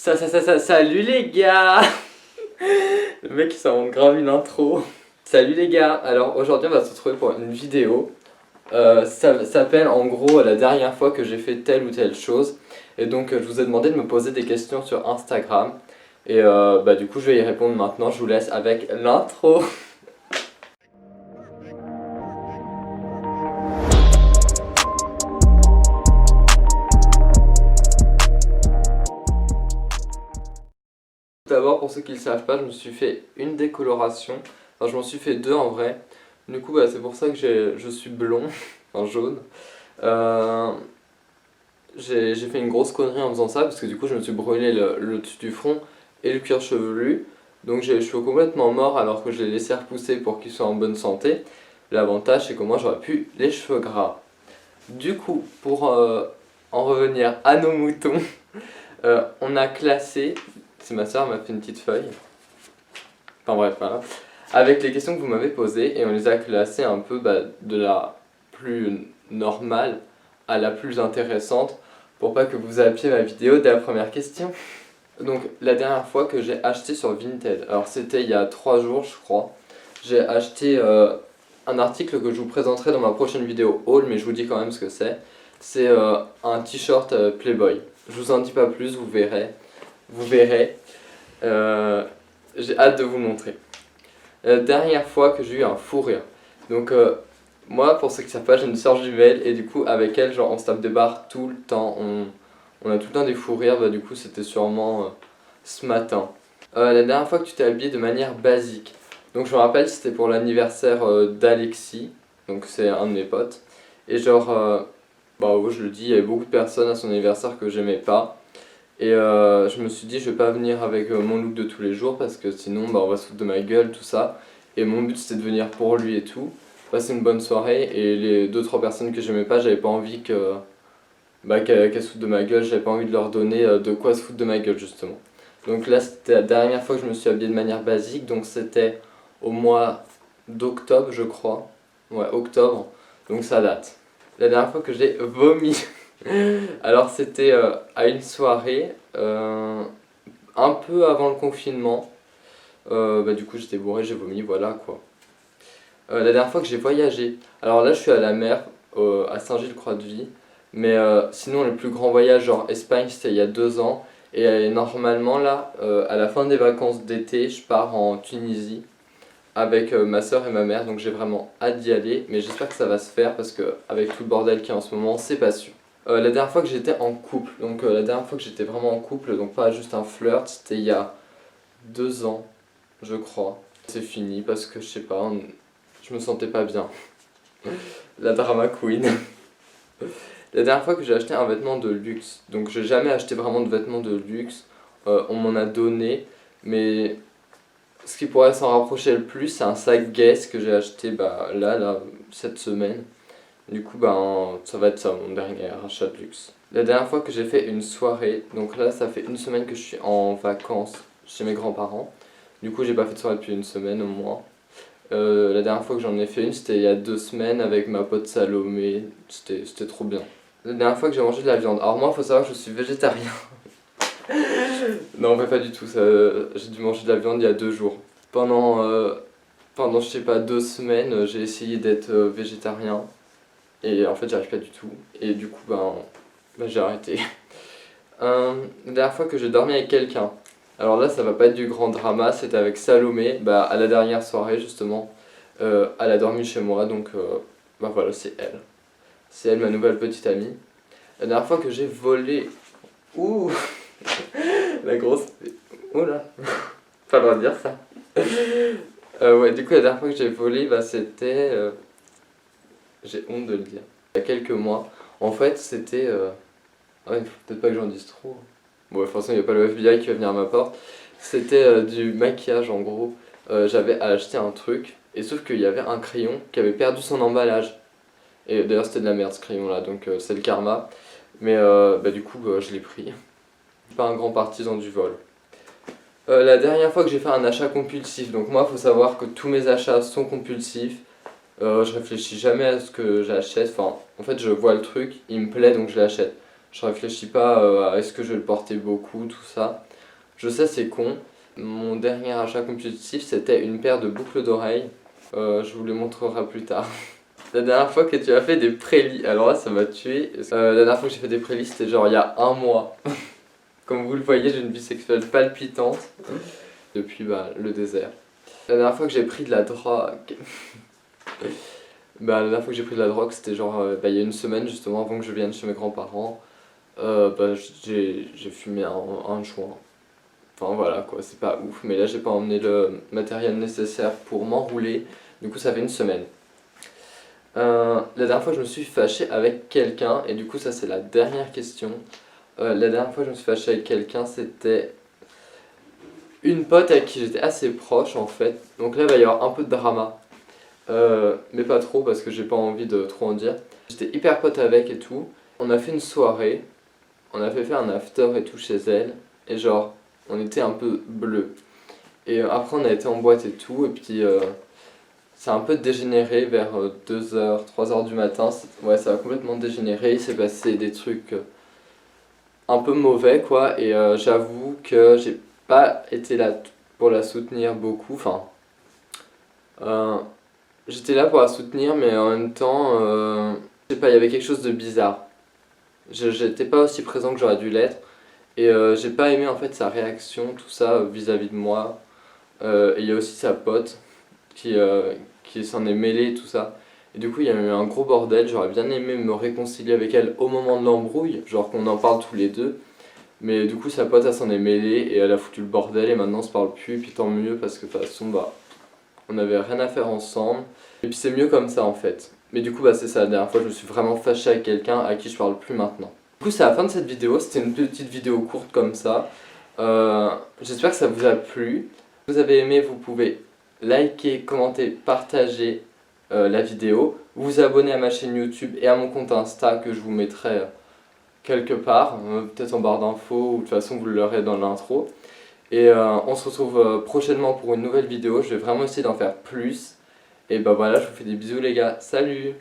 Salut les gars. Le mec il s'invente grave une intro. Salut les gars, alors aujourd'hui on va se retrouver pour une vidéo. Ça s'appelle en gros la dernière fois que j'ai fait telle ou telle chose. Et donc je vous ai demandé de me poser des questions sur Instagram. Et du coup je vais y répondre maintenant, je vous laisse avec l'intro. Tout d'abord, pour ceux qui ne le savent pas, je me suis fait une décoloration. Enfin, je m'en suis fait deux en vrai. Du coup, c'est pour ça que je suis blond, enfin jaune. Euh, j'ai fait une grosse connerie en faisant ça parce que du coup, je me suis brûlé le dessus du front et le cuir chevelu. Donc, j'ai les cheveux complètement morts alors que je les laissé repousser pour qu'ils soient en bonne santé. L'avantage, c'est que moi, j'aurais pu les cheveux gras. Du coup, pour en revenir à nos moutons, on a classé. C'est ma soeur m'a fait une petite feuille. Enfin bref, voilà. Avec les questions que vous m'avez posées et on les a classées un peu de la plus normale à la plus intéressante pour pas que vous zappiez ma vidéo dès la première question. Donc la dernière fois que j'ai acheté sur Vinted, alors c'était il y a 3 jours je crois, j'ai acheté un article que je vous présenterai dans ma prochaine vidéo haul, mais je vous dis quand même ce que c'est. C'est un t-shirt Playboy. Je vous en dis pas plus, vous verrez. Vous verrez. J'ai hâte de vous montrer. La dernière fois que j'ai eu un fou rire. Donc moi, pour ceux qui savent pas, j'ai une soeur jumelle et du coup avec elle, genre on se tape des barres tout le temps. On a tout le temps des fous rires, du coup c'était sûrement ce matin. La dernière fois que tu t'es habillé de manière basique. Donc je me rappelle, c'était pour l'anniversaire d'Alexis, donc c'est un de mes potes. Et genre, ouais, je le dis, il y avait beaucoup de personnes à son anniversaire que j'aimais pas. Et je me suis dit je vais pas venir avec mon look de tous les jours parce que sinon on va se foutre de ma gueule, tout ça. Et mon but c'était de venir pour lui et tout, passer une bonne soirée. Et les 2-3 personnes que j'aimais pas, j'avais pas envie qu'elles se foutent de ma gueule, j'avais pas envie de leur donner de quoi se foutre de ma gueule justement. Donc là c'était la dernière fois que je me suis habillé de manière basique, donc c'était au mois d'octobre je crois. Ouais, octobre, donc ça date. La dernière fois que j'ai vomi. Alors c'était à une soirée, un peu avant le confinement. Du coup j'étais bourré, j'ai vomi, voilà quoi. La dernière fois que j'ai voyagé, alors là je suis à la mer, à Saint-Gilles-Croix-de-Vie. Mais sinon le plus grand voyage genre Espagne c'était il y a 2 ans. Et normalement là, à la fin des vacances d'été, je pars en Tunisie avec ma soeur et ma mère. Donc j'ai vraiment hâte d'y aller, mais j'espère que ça va se faire parce que avec tout le bordel qu'il y a en ce moment, c'est pas sûr. La dernière fois que j'étais en couple, donc la dernière fois que j'étais vraiment en couple, donc pas juste un flirt, c'était il y a 2 ans, je crois. C'est fini parce que je sais pas, je me sentais pas bien. La drama queen. La dernière fois que j'ai acheté un vêtement de luxe, donc j'ai jamais acheté vraiment de vêtements de luxe, on m'en a donné, mais ce qui pourrait s'en rapprocher le plus, c'est un sac Guess que j'ai acheté là, cette semaine. Du coup, ça va être ça mon dernier achat de luxe. La dernière fois que j'ai fait une soirée, donc là ça fait une semaine que je suis en vacances chez mes grands-parents. Du coup j'ai pas fait de soirée depuis une semaine au moins. La dernière fois que j'en ai fait une, c'était il y a 2 semaines avec ma pote Salomé, c'était trop bien. La dernière fois que j'ai mangé de la viande, alors moi faut savoir que je suis végétarien. Non, mais pas du tout, j'ai dû manger de la viande il y a 2 jours. Pendant je sais pas 2 semaines, j'ai essayé d'être végétarien. Et en fait j'arrive pas du tout. Et du coup j'ai arrêté. La dernière fois que j'ai dormi avec quelqu'un. Alors là ça va pas être du grand drama, c'était avec Salomé, à la dernière soirée justement. Elle a dormi chez moi donc voilà c'est elle. C'est elle ma nouvelle petite amie. La dernière fois que j'ai volé. Ouh. La grosse. Oula. Pas le droit de dire ça. Ouais, du coup la dernière fois que j'ai volé c'était. J'ai honte de le dire. Il y a quelques mois. En fait c'était. Ouais, faut peut-être pas que j'en dise trop. Bon, de toute façon il n'y a pas le FBI qui va venir à ma porte. C'était du maquillage en gros. J'avais acheté un truc. Et sauf qu'il y avait un crayon qui avait perdu son emballage. Et d'ailleurs c'était de la merde ce crayon là, donc c'est le karma. Mais du coup je l'ai pris. Pas un grand partisan du vol. La dernière fois que j'ai fait un achat compulsif, donc moi faut savoir que tous mes achats sont compulsifs. Je réfléchis jamais à ce que j'achète, enfin en fait je vois le truc, il me plaît donc je l'achète. Je réfléchis pas à est-ce que je vais le porter beaucoup, tout ça. Je sais, c'est con. Mon dernier achat compulsif, c'était une paire de boucles d'oreilles. Je vous les montrerai plus tard. La dernière fois que tu as fait des prélis, alors là ça m'a tué. La dernière fois que j'ai fait des prélis, c'était genre il y a un mois. Comme vous le voyez, j'ai une vie sexuelle palpitante depuis le désert. La dernière fois que j'ai pris de la drogue, la dernière fois que j'ai pris de la drogue, c'était genre il y a une semaine justement avant que je vienne chez mes grands-parents. J'ai fumé un joint. Enfin voilà quoi, c'est pas ouf, mais là j'ai pas emmené le matériel nécessaire pour m'enrouler, du coup ça fait une semaine. La dernière fois je me suis fâché avec quelqu'un, et du coup ça c'est la dernière question. La dernière fois je me suis fâché avec quelqu'un, c'était une pote avec qui j'étais assez proche en fait. Donc là il va y avoir un peu de drama, mais pas trop parce que j'ai pas envie de trop en dire. J'étais hyper pote avec et tout, on a fait une soirée, on a fait un after et tout chez elle, et genre on était un peu bleus. Et après on a été en boîte et tout, et puis ça a un peu dégénéré vers 2h, 3h du matin. Ouais, ça a complètement dégénéré, il s'est passé des trucs un peu mauvais quoi, et j'avoue que j'ai pas été là pour la soutenir beaucoup. Enfin, euh, j'étais là pour la soutenir, mais en même temps, je sais pas, il y avait quelque chose de bizarre. J'étais pas aussi présent que j'aurais dû l'être, et j'ai pas aimé en fait sa réaction, tout ça vis-à-vis de moi. Et il y a aussi sa pote qui s'en est mêlée, tout ça. Et du coup, il y a eu un gros bordel. J'aurais bien aimé me réconcilier avec elle au moment de l'embrouille, genre qu'on en parle tous les deux. Mais du coup, sa pote, elle s'en est mêlée et elle a foutu le bordel et maintenant on se parle plus. Et puis tant mieux parce que de toute façon, on avait rien à faire ensemble. Et puis c'est mieux comme ça en fait. Mais du coup, c'est ça, la dernière fois, je me suis vraiment fâché avec quelqu'un à qui je parle plus maintenant. Du coup, c'est la fin de cette vidéo. C'était une petite vidéo courte comme ça. J'espère que ça vous a plu. Si vous avez aimé, vous pouvez liker, commenter, partager la vidéo, vous abonner à ma chaîne YouTube et à mon compte Insta que je vous mettrai quelque part, peut-être en barre d'infos ou de toute façon vous l'aurez dans l'intro. Et on se retrouve prochainement pour une nouvelle vidéo, je vais vraiment essayer d'en faire plus. Et voilà, je vous fais des bisous les gars, salut!